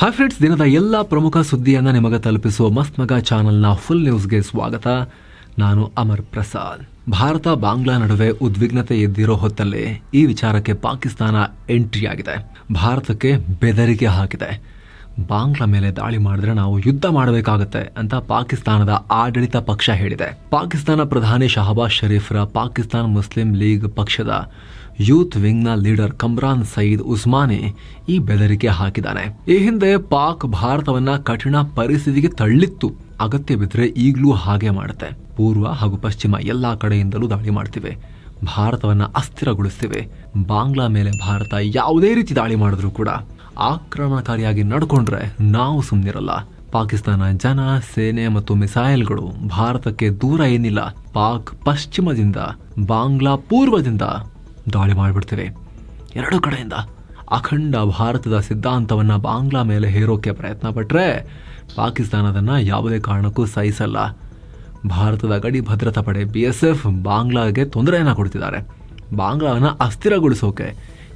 Hi friends, ದಿನದ ಎಲ್ಲ ಪ್ರಮುಖ ಸುದ್ದಿಯನ್ನು ನಿಮಗೆ ತಲುಪಿಸುವ ಮಸ್ತ್ ಮಗ ಚಾನಲ್ನ ಫುಲ್ ನ್ಯೂಸ್ಗೆ ಸ್ವಾಗತ. ನಾನು ಅಮರ್ ಪ್ರಸಾದ್. ಭಾರತ ಬಾಂಗ್ಲಾ ನಡುವೆ ಉದ್ವಿಗ್ನತೆ ಎದ್ದಿರೋ ಹೊತ್ತಲ್ಲಿ ಈ ವಿಚಾರಕ್ಕೆ ಪಾಕಿಸ್ತಾನ ಎಂಟ್ರಿ ಆಗಿದೆ. ಭಾರತಕ್ಕೆ ಬೆದರಿಕೆ ಹಾಕಿದೆ. ಬಾಂಗ್ಲಾ ಮೇಲೆ ದಾಳಿ ಮಾಡಿದ್ರೆ ನಾವು ಯುದ್ಧ ಮಾಡಬೇಕಾಗತ್ತೆ ಅಂತ ಪಾಕಿಸ್ತಾನದ ಆಡಳಿತ ಪಕ್ಷ ಹೇಳಿದೆ. ಪಾಕಿಸ್ತಾನ ಪ್ರಧಾನಿ ಶಹಬಾಜ್ ಶರೀಫ್ರ ಪಾಕಿಸ್ತಾನ್ ಮುಸ್ಲಿಂ ಲೀಗ್ ಪಕ್ಷದ ಯೂತ್ ವಿಂಗ್ನ ಲೀಡರ್ ಕಮ್ರಾನ್ ಸಯೀದ್ ಉಸ್ಮಾನಿ ಈ ಬೆದರಿಕೆ ಹಾಕಿದ್ದಾನೆ. ಈ ಹಿಂದೆ ಪಾಕ್ ಭಾರತವನ್ನ ಕಠಿಣ ಪರಿಸ್ಥಿತಿಗೆ ತಳ್ಳಿತ್ತು. ಅಗತ್ಯ ಬಿದ್ದರೆ ಈಗಲೂ ಹಾಗೆ ಮಾಡುತ್ತೆ. ಪೂರ್ವ ಹಾಗೂ ಪಶ್ಚಿಮ ಎಲ್ಲಾ ಕಡೆಯಿಂದಲೂ ದಾಳಿ ಮಾಡ್ತಿವೆ. ಭಾರತವನ್ನ ಅಸ್ಥಿರಗೊಳಿಸ್ತಿವೆ. ಬಾಂಗ್ಲಾ ಮೇಲೆ ಭಾರತ ಯಾವುದೇ ರೀತಿ ದಾಳಿ ಮಾಡಿದ್ರು ಕೂಡ ಆಕ್ರಮಣಕಾರಿಯಾಗಿ ನಡ್ಕೊಂಡ್ರೆ ನಾವು ಸುಮ್ಮನಿರಲ್ಲ. ಪಾಕಿಸ್ತಾನ ಜನ, ಸೇನೆ ಮತ್ತು ಮಿಸೈಲ್ಗಳು ಭಾರತಕ್ಕೆ ದೂರ ಏನಿಲ್ಲ. ಪಾಕ್ ಪಶ್ಚಿಮದಿಂದ, ಬಾಂಗ್ಲಾ ಪೂರ್ವದಿಂದ ದಾಳಿ ಮಾಡಿಬಿಡ್ತೇವೆ. ಎರಡು ಕಡೆಯಿಂದ ಅಖಂಡ ಭಾರತದ ಸಿದ್ಧಾಂತವನ್ನ ಬಾಂಗ್ಲಾ ಮೇಲೆ ಹೇರೋಕೆ ಪ್ರಯತ್ನ ಪಟ್ರೆ ಪಾಕಿಸ್ತಾನ ಅದನ್ನ ಯಾವುದೇ ಕಾರಣಕ್ಕೂ ಸಹಿಸಲ್ಲ. ಭಾರತದ ಗಡಿ ಭದ್ರತಾ ಪಡೆ BSF ಬಾಂಗ್ಲಾಗೆ ತೊಂದರೆಯನ್ನ ಕೊಡ್ತಿದ್ದಾರೆ. ಬಾಂಗ್ಲಾವನ್ನ ಅಸ್ಥಿರಗೊಳಿಸೋಕೆ,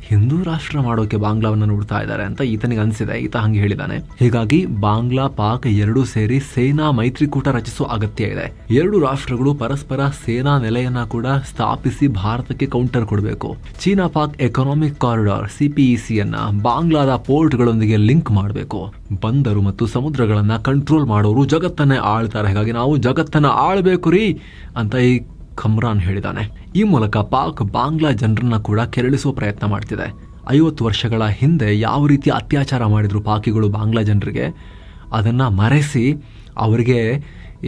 ಹಿಂದೂ ರಾಷ್ಟ್ರ ಮಾಡೋಕೆ ಬಾಂಗ್ಲಾವನ್ನ ನೋಡ್ತಾ ಇದ್ದಾರೆ ಅಂತ ಈತನಿಗೆ ಅನಿಸಿದೆ. ಈತ ಹಂಗೆ ಹೇಳಿದ್ದಾನೆ. ಹೀಗಾಗಿ ಬಾಂಗ್ಲಾ ಪಾಕ್ ಎರಡೂ ಸೇರಿ ಸೇನಾ ಮೈತ್ರಿಕೂಟ ರಚಿಸುವ ಅಗತ್ಯ ಇದೆ. ಎರಡು ರಾಷ್ಟ್ರಗಳು ಪರಸ್ಪರ ಸೇನಾ ನೆಲೆಯನ್ನ ಕೂಡ ಸ್ಥಾಪಿಸಿ ಭಾರತಕ್ಕೆ ಕೌಂಟರ್ ಕೊಡಬೇಕು. China Pak economic corridor CPEC ಯನ್ನ ಬಾಂಗ್ಲಾದ ಪೋರ್ಟ್ಗಳೊಂದಿಗೆ ಲಿಂಕ್ ಮಾಡಬೇಕು. ಬಂದರು ಮತ್ತು ಸಮುದ್ರಗಳನ್ನ ಕಂಟ್ರೋಲ್ ಮಾಡೋರು ಜಗತ್ತನ್ನೇ ಆಳ್ತಾರೆ. ಹೀಗಾಗಿ ನಾವು ಜಗತ್ತನ್ನ ಆಳ್ಬೇಕು ರೀ ಅಂತ ಈ ಕಮ್ರಾನ್ ಹೇಳಿದ್ದಾನೆ. ಈ ಮೂಲಕ ಪಾಕ್ ಬಾಂಗ್ಲಾ ಜನರನ್ನ ಕೂಡ ಕೆರಳಿಸುವ ಪ್ರಯತ್ನ ಮಾಡ್ತಿದೆ. 50 ವರ್ಷಗಳ ಹಿಂದೆ ಯಾವ ರೀತಿ ಅತ್ಯಾಚಾರ ಮಾಡಿದ್ರು ಪಾಕಿಗಳು ಬಾಂಗ್ಲಾ ಜನರಿಗೆ, ಅದನ್ನ ಮರೆಸಿ ಅವರಿಗೆ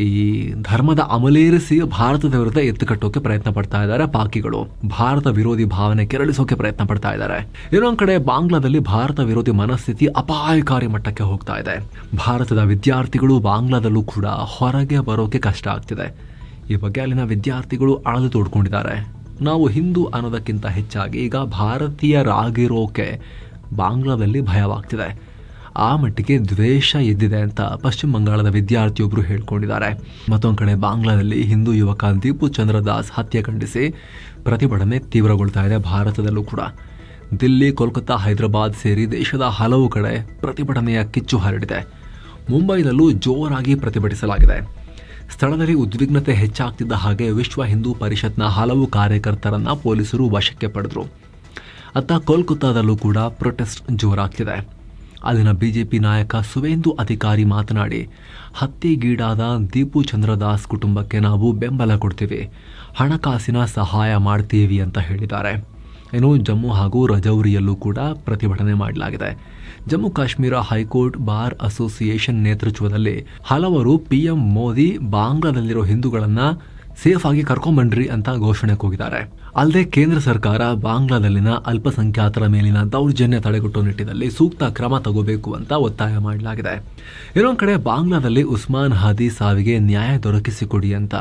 ಈ ಧರ್ಮದ ಅಮಲೇರಿಸಿ ಭಾರತದ ವಿರುದ್ಧ ಎತ್ತುಕಟ್ಟೋಕೆ ಪ್ರಯತ್ನ ಪಡ್ತಾ ಇದ್ದಾರೆ ಪಾಕಿಗಳು. ಭಾರತ ವಿರೋಧಿ ಭಾವನೆ ಕೆರಳಿಸೋಕೆ ಪ್ರಯತ್ನ ಪಡ್ತಾ ಇದ್ದಾರೆ. ಇನ್ನೊಂದ್ ಕಡೆ ಬಾಂಗ್ಲಾದಲ್ಲಿ ಭಾರತ ವಿರೋಧಿ ಮನಸ್ಥಿತಿ ಅಪಾಯಕಾರಿ ಮಟ್ಟಕ್ಕೆ ಹೋಗ್ತಾ ಇದೆ. ಭಾರತದ ವಿದ್ಯಾರ್ಥಿಗಳು ಬಾಂಗ್ಲಾದಲ್ಲೂ ಕೂಡ ಹೊರಗೆ ಬರೋಕೆ ಕಷ್ಟ ಆಗ್ತಿದೆ. ಈ ಬಗ್ಗೆ ಅಲ್ಲಿನ ವಿದ್ಯಾರ್ಥಿಗಳು ಅಳಲು ತೋಡ್ಕೊಂಡಿದ್ದಾರೆ. ನಾವು ಹಿಂದೂ ಅನ್ನೋದಕ್ಕಿಂತ ಹೆಚ್ಚಾಗಿ ಈಗ ಭಾರತೀಯರಾಗಿರೋಕೆ ಬಾಂಗ್ಲಾದಲ್ಲಿ ಭಯವಾಗ್ತಿದೆ. ಆ ಮಟ್ಟಿಗೆ ದ್ವೇಷ ಎದ್ದಿದೆ ಅಂತ ಪಶ್ಚಿಮ ಬಂಗಾಳದ ವಿದ್ಯಾರ್ಥಿಯೊಬ್ಬರು ಹೇಳ್ಕೊಂಡಿದ್ದಾರೆ. ಮತ್ತೊಂದು ಕಡೆ ಬಾಂಗ್ಲಾದಲ್ಲಿ ಹಿಂದೂ ಯುವಕ ದೀಪು ಚಂದ್ರದಾಸ್ ಹತ್ಯೆ ಖಂಡಿಸಿ ಪ್ರತಿಭಟನೆ ತೀವ್ರಗೊಳ್ತಾ ಇದೆ. ಭಾರತದಲ್ಲೂ ಕೂಡ ದಿಲ್ಲಿ, ಕೋಲ್ಕತ್ತಾ, ಹೈದರಾಬಾದ್ ಸೇರಿ ದೇಶದ ಹಲವು ಕಡೆ ಪ್ರತಿಭಟನೆಯ ಕಿಚ್ಚು ಹರಡಿದೆ. ಮುಂಬೈನಲ್ಲೂ ಜೋರಾಗಿ ಪ್ರತಿಭಟಿಸಲಾಗಿದೆ. ಸ್ಥಳದಲ್ಲಿ ಉದ್ವಿಗ್ನತೆ ಹೆಚ್ಚಾಗ್ತಿದ್ದ ಹಾಗೆ ವಿಶ್ವ ಹಿಂದೂ ಪರಿಷತ್ನ ಹಲವು ಕಾರ್ಯಕರ್ತರನ್ನ ಪೊಲೀಸರು ವಶಕ್ಕೆ ಪಡೆದರು. ಅತ್ತ ಕೋಲ್ಕತ್ತಾದಲ್ಲೂ ಕೂಡ ಪ್ರೊಟೆಸ್ಟ್ ಜೋರಾಗ್ತಿದೆ. ಅಲ್ಲಿನ BJP ನಾಯಕ ಸುವೇಂದು ಅಧಿಕಾರಿ ಮಾತನಾಡಿ, ಹತ್ಯೆಗೀಡಾದ ದೀಪು ಚಂದ್ರದಾಸ್ ಕುಟುಂಬಕ್ಕೆ ನಾವು ಬೆಂಬಲ ಕೊಡ್ತೀವಿ, ಹಣಕಾಸಿನ ಸಹಾಯ ಮಾಡ್ತೀವಿ ಅಂತ ಹೇಳಿದ್ದಾರೆ. ಇನ್ನು ಜಮ್ಮು ಹಾಗೂ ರಜೌರಿಯಲ್ಲೂ ಕೂಡ ಪ್ರತಿಭಟನೆ ಮಾಡಲಾಗಿದೆ. Jammu Kashmir high court bar association ನೇತೃತ್ವದಲ್ಲಿ ಹಲವರು PM ಮೋದಿ ಬಾಂಗ್ಲಾದಲ್ಲಿರೋ ಹಿಂದೂಗಳನ್ನ ಸೇಫ್ ಆಗಿ ಕರ್ಕೊಂಡ್ಬಂಡ್ರಿ ಅಂತ ಘೋಷಣೆ ಕೂಗಿದ್ದಾರೆ. ಅಲ್ಲದೆ ಕೇಂದ್ರ ಸರ್ಕಾರ ಬಾಂಗ್ಲಾದಲ್ಲಿನ ಅಲ್ಪಸಂಖ್ಯಾತರ ಮೇಲಿನ ದೌರ್ಜನ್ಯ ತಡೆಗಟ್ಟುವ ನಿಟ್ಟಿನಲ್ಲಿ ಸೂಕ್ತ ಕ್ರಮ ತಗೋಬೇಕು ಅಂತ ಒತ್ತಾಯ ಮಾಡಲಾಗಿದೆ. ಇನ್ನೊಂದು ಕಡೆ ಬಾಂಗ್ಲಾದಲ್ಲಿ ಉಸ್ಮಾನ್ ಹಾದಿ ಸಾವಿಗೆ ನ್ಯಾಯ ದೊರಕಿಸಿಕೊಡಿ ಅಂತ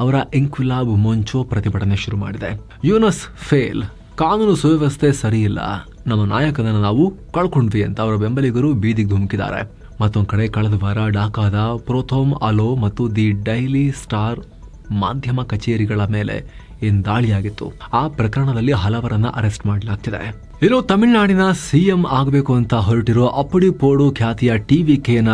ಅವರ ಇನ್ಕ್ವಿಲಾಬ್ ಮೊಂಚೋ ಪ್ರತಿಭಟನೆ ಶುರು ಮಾಡಿದೆ. ಯೂನಸ್ ಫೇಲ್, ಕಾನೂನು ಸುವ್ಯವಸ್ಥೆ ಸರಿಯಿಲ್ಲ, ನಮ್ಮ ನಾಯಕನನ್ನು ನಾವು ಕಳ್ಕೊಂಡ್ವಿ ಅಂತ ಅವರ ಬೆಂಬಲಿಗರು ಬೀದಿಗೆ ಧುಮುಕಿದ್ದಾರೆ. ಮತ್ತೊಂದು ಕಡೆ ಕಳೆದ ವಾರ ಢಾಕಾದ ಪ್ರೋಥೋಮ್ ಅಲೋ ಮತ್ತು ದಿ ಡೈಲಿ ಸ್ಟಾರ್ ಮಾಧ್ಯಮ ಕಚೇರಿಗಳ ಮೇಲೆ ದಾಳಿಯಾಗಿತ್ತು. ಆ ಪ್ರಕರಣದಲ್ಲಿ ಹಲವರನ್ನ ಅರೆಸ್ಟ್ ಮಾಡಲಾಗ್ತಿದೆ. ಇನ್ನು ತಮಿಳುನಾಡಿನ CM ಆಗಬೇಕು ಅಂತ ಹೊರಟಿರೋ ಅಪ್ಪಡಿ ಪೋಡು ಖ್ಯಾತಿಯ TVKನ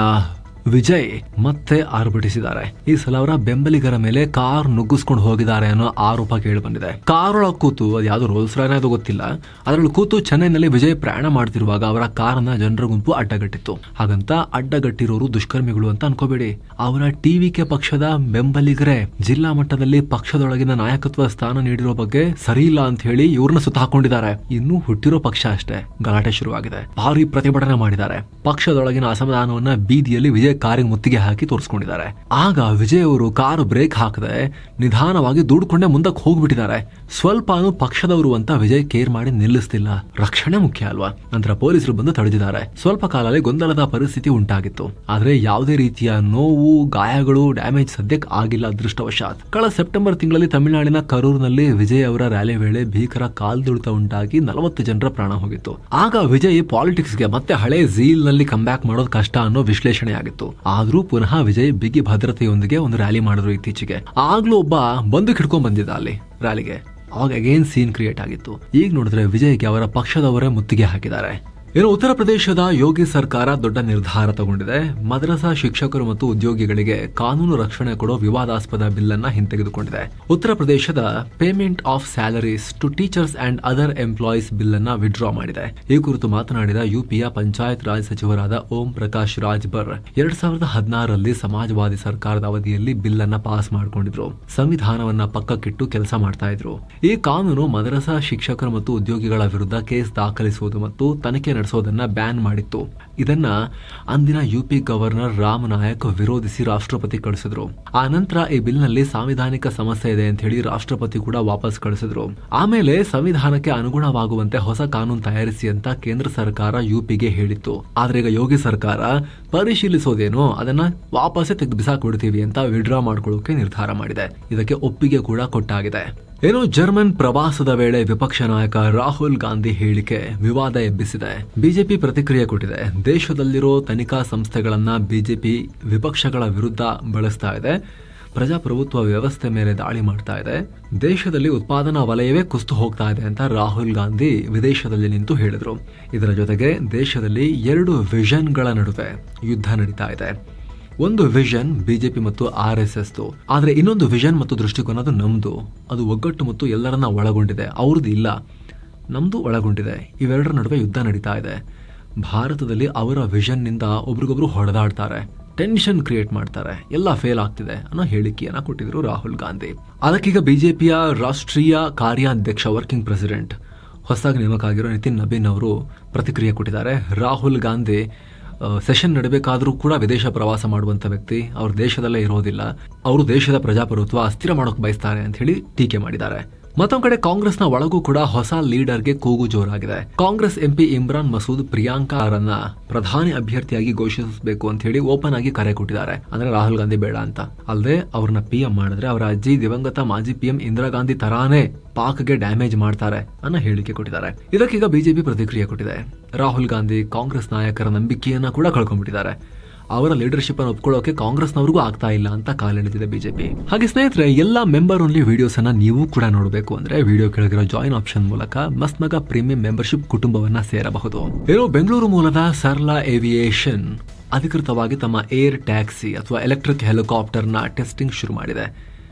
ವಿಜಯ್ ಮತ್ತೆ ಆರ್ಭಟಿಸಿದ್ದಾರೆ. ಈ ಸಲ ಅವರ ಬೆಂಬಲಿಗರ ಮೇಲೆ ಕಾರ್ ನುಗ್ಗಿಸ್ಕೊಂಡು ಹೋಗಿದ್ದಾರೆ ಅನ್ನೋ ಆರೋಪ ಕೇಳಿ ಬಂದಿದೆ. ಕಾರೊಳಗೆ ಕೂತು, ಅದು ಯಾವ್ದು ರೋಲ್ಸ್ ರಾಯ್ಸ್ ಅದು ಗೊತ್ತಿಲ್ಲ, ಅದರಲ್ಲಿ ಕೂತು ಚೆನ್ನೈನಲ್ಲಿ ವಿಜಯ್ ಪ್ರಯಾಣ ಮಾಡ್ತಿರುವಾಗ ಅವರ ಕಾರನ್ನ ಜನರ ಗುಂಪು ಅಡ್ಡಗಟ್ಟಿತ್ತು. ಹಾಗಂತ ಅಡ್ಡಗಟ್ಟಿರೋರು ದುಷ್ಕರ್ಮಿಗಳು ಅಂತ ಅನ್ಕೋಬೇಡಿ. ಅವರ TVK ಪಕ್ಷದ ಬೆಂಬಲಿಗರೇ ಜಿಲ್ಲಾ ಮಟ್ಟದಲ್ಲಿ ಪಕ್ಷದೊಳಗಿನ ನಾಯಕತ್ವ ಸ್ಥಾನ ನೀಡಿರೋ ಬಗ್ಗೆ ಸರಿ ಇಲ್ಲ ಅಂತ ಹೇಳಿ ಇವ್ರನ್ನ ಸುತ್ತ ಹಾಕೊಂಡಿದ್ದಾರೆ. ಇನ್ನೂ ಹುಟ್ಟಿರೋ ಪಕ್ಷ ಅಷ್ಟೇ. ಗಲಾಟೆ ಶುರುವಾಗಿದೆ. ಭಾರಿ ಪ್ರತಿಭಟನೆ ಮಾಡಿದ್ದಾರೆ. ಪಕ್ಷದೊಳಗಿನ ಅಸಮಾಧಾನವನ್ನ ಬೀದಿಯಲ್ಲಿ ವಿಜಯ್ ಕಾರಿಗೆ ಮುತ್ತಿಗೆ ಹಾಕಿ ತೋರಿಸ್ಕೊಂಡಿದ್ದಾರೆ. ಆಗ ವಿಜಯ್ ಅವರು ಕಾರು ಬ್ರೇಕ್ ಹಾಕದೆ ನಿಧಾನವಾಗಿ ದೂಡ್ಕೊಂಡೆ ಮುಂದಕ್ಕೆ ಹೋಗ್ಬಿಟ್ಟಿದ್ದಾರೆ. ಸ್ವಲ್ಪನೂ ಪಕ್ಷದವರು ಅಂತ ವಿಜಯ್ ಕೇರ್ ಮಾಡಿ ನಿಲ್ಲಿಸ್ತಿಲ್ಲ. ರಕ್ಷಣೆ ಮುಖ್ಯ ಅಲ್ವಾ? ನಂತರ ಪೊಲೀಸರು ಬಂದು ತಡೆದಿದ್ದಾರೆ. ಸ್ವಲ್ಪ ಕಾಲದಲ್ಲಿ ಗೊಂದಲದ ಪರಿಸ್ಥಿತಿ ಉಂಟಾಗಿತ್ತು. ಆದ್ರೆ ಯಾವುದೇ ರೀತಿಯ ನೋವು, ಗಾಯಗಳು, ಡ್ಯಾಮೇಜ್ ಸದ್ಯಕ್ಕೆ ಆಗಿಲ್ಲ ಅದೃಷ್ಟವಶಾತ್. ಕಳೆದ ಸೆಪ್ಟೆಂಬರ್ ತಿಂಗಳಲ್ಲಿ ತಮಿಳುನಾಡಿನ ಕರೂರಿನಲ್ಲಿ ವಿಜಯ್ ಅವರ ರ್ಯಾಲಿ ವೇಳೆ ಭೀಕರ ಕಾಲ್ದುಳಿತ ಉಂಟಾಗಿ 40 ಜನರ ಪ್ರಾಣ ಹೋಗಿತ್ತು. ಆಗ ವಿಜಯ್ ಪಾಲಿಟಿಕ್ಸ್ಗೆ ಮತ್ತೆ ಹಳೆ ಝೀಲ್ ನಲ್ಲಿ ಕಂಬ್ಯಾಕ್ ಮಾಡೋದು ಕಷ್ಟ ಅನ್ನೋ ವಿಶ್ಲೇಷಣೆ ಆಗಿತ್ತು. ಆದ್ರೂ ಪುನಃ ವಿಜಯ್ ಬಿಗಿ ಭದ್ರತೆಯೊಂದಿಗೆ ಒಂದು ರ್ಯಾಲಿ ಮಾಡಿದ್ರು ಇತ್ತೀಚೆಗೆ. ಆಗ್ಲೂ ಒಬ್ಬ ಬಂದೂಕ್ ಹಿಡ್ಕೊಂಡ್ ಬಂದಿದ್ದ ಅಲ್ಲಿ ರ್ಯಾಲಿಗೆ. ಅವಾಗ ಅಗೇನ್ ಸೀನ್ ಕ್ರಿಯೇಟ್ ಆಗಿತ್ತು. ಈಗ ನೋಡಿದ್ರೆ ವಿಜಯ್ಗೆ ಅವರ ಪಕ್ಷದವರೇ ಮುತ್ತಿಗೆ ಹಾಕಿದ್ದಾರೆ. ಇನ್ನು ಉತ್ತರ ಪ್ರದೇಶದ ಯೋಗಿ ಸರ್ಕಾರ ದೊಡ್ಡ ನಿರ್ಧಾರ ತಗೊಂಡಿದೆ. ಮದ್ರಸಾ ಶಿಕ್ಷಕರು ಮತ್ತು ಉದ್ಯೋಗಿಗಳಿಗೆ ಕಾನೂನು ರಕ್ಷಣೆ ಕೊಡೋ ವಿವಾದಾಸ್ಪದ ಬಿಲ್ ಅನ್ನ ಹಿಂತೆಗೆದುಕೊಂಡಿದೆ. ಉತ್ತರ ಪ್ರದೇಶದ payment of salaries to teachers and other employees bill ಅನ್ನ ವಿಡ್ರಾ ಮಾಡಿದೆ. ಈ ಕುರಿತು ಮಾತನಾಡಿದ ಯುಪಿಯ ಪಂಚಾಯತ್ ರಾಜ್ ಸಚಿವರಾದ ಓಂ ಪ್ರಕಾಶ್ ರಾಜ್ಬರ್ 2016ರಲ್ಲಿ ಸಮಾಜವಾದಿ ಸರ್ಕಾರದ ಅವಧಿಯಲ್ಲಿ ಬಿಲ್ ಅನ್ನ ಪಾಸ್ ಮಾಡಿಕೊಂಡಿದ್ರು. ಸಂವಿಧಾನವನ್ನ ಪಕ್ಕಕ್ಕಿಟ್ಟು ಕೆಲಸ ಮಾಡ್ತಾ ಇದ್ರು. ಈ ಕಾನೂನು ಮದ್ರಸಾ ಶಿಕ್ಷಕರು ಮತ್ತು ಉದ್ಯೋಗಿಗಳ ವಿರುದ್ಧ ಕೇಸ್ ದಾಖಲಿಸುವುದು ಮತ್ತು ತನಿಖೆ ನಡೆಸೋದನ್ನ ಬ್ಯಾನ್ ಮಾಡಿತ್ತು. ಇದನ್ನ ಅಂದಿನ ಯುಪಿ ಗವರ್ನರ್ ರಾಮ್ ನಾಯಕ್ ವಿರೋಧಿಸಿ ರಾಷ್ಟ್ರಪತಿ ಕಳಿಸಿದ್ರು. ಆ ನಂತರ ಈ ಬಿಲ್ ನಲ್ಲಿ ಸಾಂವಿಧಾನಿಕ ಸಮಸ್ಯೆ ಇದೆ ಅಂತ ಹೇಳಿ ರಾಷ್ಟ್ರಪತಿ ಕೂಡ ವಾಪಸ್ ಕಳಿಸಿದ್ರು. ಆಮೇಲೆ ಸಂವಿಧಾನಕ್ಕೆ ಅನುಗುಣವಾಗುವಂತೆ ಹೊಸ ಕಾನೂನು ತಯಾರಿಸಿ ಅಂತ ಕೇಂದ್ರ ಸರ್ಕಾರ ಯುಪಿಗೆ ಹೇಳಿತ್ತು. ಆದ್ರೆ ಈಗ ಯೋಗಿ ಸರ್ಕಾರ ಪರಿಶೀಲಿಸೋದೇನೋ ಅದನ್ನ ವಾಪಸ್ಸೇ ತೆಗೆದು ಬಿಸಾಕ್ಬಿಡ್ತೀವಿ ಅಂತ ವಿಡ್ರಾ ಮಾಡ್ಕೊಳ್ಳೋಕೆ ನಿರ್ಧಾರ ಮಾಡಿದೆ. ಇದಕ್ಕೆ ಒಪ್ಪಿಗೆ ಕೂಡ ಕೊಟ್ಟಾಗಿದೆ. ಏನು ಜರ್ಮನ್ ಪ್ರವಾಸದ ವೇಳೆ ವಿಪಕ್ಷ ನಾಯಕ ರಾಹುಲ್ ಗಾಂಧಿ ಹೇಳಿಕೆ ವಿವಾದ ಎಬ್ಬಿಸಿದೆ. ಬಿಜೆಪಿ ಪ್ರತಿಕ್ರಿಯೆ ಕೊಟ್ಟಿದೆ. ದೇಶದಲ್ಲಿರೋ ತನಿಖಾ ಸಂಸ್ಥೆಗಳನ್ನ ಬಿಜೆಪಿ ವಿಪಕ್ಷಗಳ ವಿರುದ್ಧ ಬಳಸ್ತಾ ಇದೆ. ಪ್ರಜಾಪ್ರಭುತ್ವ ವ್ಯವಸ್ಥೆ ಮೇಲೆ ದಾಳಿ ಮಾಡ್ತಾ ಇದೆ. ದೇಶದಲ್ಲಿ ಉತ್ಪಾದನಾ ವಲಯವೇ ಕುಸಿದು ಹೋಗ್ತಾ ಇದೆ ಅಂತ ರಾಹುಲ್ ಗಾಂಧಿ ವಿದೇಶದಲ್ಲಿ ನಿಂತು ಹೇಳಿದ್ರು. ಇದರ ಜೊತೆಗೆ ದೇಶದಲ್ಲಿ 2 ವಿಷನ್ಗಳ ನಡುವೆ ಯುದ್ಧ ನಡೀತಾ ಇದೆ. ಒಂದು ವಿಷನ್ ಬಿಜೆಪಿ ಮತ್ತು RSS, ಆದ್ರೆ ಇನ್ನೊಂದು ವಿಷನ್ ಮತ್ತು ದೃಷ್ಟಿಕೋನ ಅದು ನಮ್ದು. ಅದು ಒಗ್ಗಟ್ಟು ಮತ್ತು ಎಲ್ಲರನ್ನ ಒಳಗೊಂಡಿದೆ. ಅವ್ರದ್ದು ಇಲ್ಲ, ನಮ್ದು ಒಳಗೊಂಡಿದೆ. ಇವೆರಡರ ನಡುವೆ ಯುದ್ಧ ನಡೀತಾ ಇದೆ. ಭಾರತದಲ್ಲಿ ಅವರ ವಿಷನ್ ನಿಂದ ಒಬ್ರಿಗೊಬ್ರು ಹೊಡೆದಾಡ್ತಾರೆ, ಟೆನ್ಷನ್ ಕ್ರಿಯೇಟ್ ಮಾಡ್ತಾರೆ, ಎಲ್ಲ ಫೇಲ್ ಆಗ್ತಿದೆ ಅನ್ನೋ ಹೇಳಿಕೆಯನ್ನ ಕೊಟ್ಟಿದ್ರು ರಾಹುಲ್ ಗಾಂಧಿ. ಅದಕ್ಕೀಗ ಬಿಜೆಪಿಯ ರಾಷ್ಟ್ರೀಯ ಕಾರ್ಯಾಧ್ಯಕ್ಷ ವರ್ಕಿಂಗ್ ಪ್ರೆಸಿಡೆಂಟ್ ಹೊಸದಾಗಿ ನೇಮಕ ಆಗಿರೋ ನಿತಿನ್ ನಬೀನ್ ಅವರು ಪ್ರತಿಕ್ರಿಯೆ ಕೊಟ್ಟಿದ್ದಾರೆ. ರಾಹುಲ್ ಗಾಂಧಿ ಸೆಷನ್ ನಡಬೇಕಾದ್ರೂ ಕೂಡ ವಿದೇಶ ಪ್ರವಾಸ ಮಾಡುವಂತ ವ್ಯಕ್ತಿ, ಅವ್ರ ದೇಶದಲ್ಲೇ ಇರೋದಿಲ್ಲ. ಅವರು ದೇಶದ ಪ್ರಜಾಪ್ರಭುತ್ವ ಅಸ್ಥಿರ ಮಾಡೋಕೆ ಬಯಸ್ತಾರೆ ಅಂತ ಹೇಳಿ ಟೀಕೆ ಮಾಡಿದ್ದಾರೆ. ಮತ್ತೊಂದು ಕಡೆ ಕಾಂಗ್ರೆಸ್ನ ಒಳಗೂ ಕೂಡ ಹೊಸ ಲೀಡರ್ಗೆ ಕೂಗು ಜೋರಾಗಿದೆ. ಕಾಂಗ್ರೆಸ್ ಎಂಪಿ ಇಮ್ರಾನ್ ಮಸೂದ್ ಪ್ರಿಯಾಂಕಾ ಅವರನ್ನ ಪ್ರಧಾನಿ ಅಭ್ಯರ್ಥಿಯಾಗಿ ಘೋಷಿಸಬೇಕು ಅಂತ ಹೇಳಿ ಓಪನ್ ಆಗಿ ಕರೆ ಕೊಟ್ಟಿದ್ದಾರೆ. ಅಂದ್ರೆ ರಾಹುಲ್ ಗಾಂಧಿ ಬೇಡ ಅಂತ. ಅಲ್ಲದೆ ಅವ್ರನ್ನ PM ಮಾಡಿದ್ರೆ ಅವರ ಅಜ್ಜಿ ದಿವಂಗತ ಮಾಜಿ PM ಇಂದಿರಾ ಗಾಂಧಿ ತರಾನೇ ಪಾಕ್ಗೆ ಡ್ಯಾಮೇಜ್ ಮಾಡ್ತಾರೆ ಅನ್ನೋ ಹೇಳಿಕೆ ಕೊಟ್ಟಿದ್ದಾರೆ. ಇದಕ್ಕೀಗ ಬಿಜೆಪಿ ಪ್ರತಿಕ್ರಿಯೆ ಕೊಟ್ಟಿದೆ. ರಾಹುಲ್ ಗಾಂಧಿ ಕಾಂಗ್ರೆಸ್ ನಾಯಕರ ನಂಬಿಕೆಯನ್ನ ಕೂಡ ಕಳ್ಕೊಂಡ್ಬಿಟ್ಟಿದ್ದಾರೆ. ಅವರ ಲೀಡರ್ಶಿಪ್ ಅನ್ನು ಒಪ್ಕೊಳ್ಳೋಕೆ ಕಾಂಗ್ರೆಸ್ನವ್ರಿಗೂ ಆಗ್ತಾ ಇಲ್ಲ ಅಂತ ಕಾಲೆಳೆದಿದೆ ಬಿಜೆಪಿ. ಹಾಗೆ ಸ್ನೇಹಿತರೆ, ಎಲ್ಲಾ ಮೆಂಬರ್ ಓನ್ಲಿ ವಿಡಿಯೋಸ್ ಅನ್ನ ನೀವು ಕೂಡ ನೋಡಬೇಕು ಅಂದ್ರೆ ವಿಡಿಯೋ ಕೆಳಗಿರೋ ಜಾಯಿನ್ ಆಪ್ಷನ್ ಮೂಲಕ ಮಸ್ಮಗ ಪ್ರೀಮಿಯಂ ಮೆಂಬರ್ಶಿಪ್ ಕುಟುಂಬವನ್ನ ಸೇರಬಹುದು. ಏನೋ ಬೆಂಗಳೂರು ಮೂಲದ ಸರ್ಲಾ ಏವಿಯೇಷನ್ ಅಧಿಕೃತವಾಗಿ ತಮ್ಮ ಏರ್ ಟ್ಯಾಕ್ಸಿ ಅಥವಾ ಎಲೆಕ್ಟ್ರಿಕ್ ಹೆಲಿಕಾಪ್ಟರ್ ನ ಟೆಸ್ಟಿಂಗ್ ಶುರು ಮಾಡಿದೆ.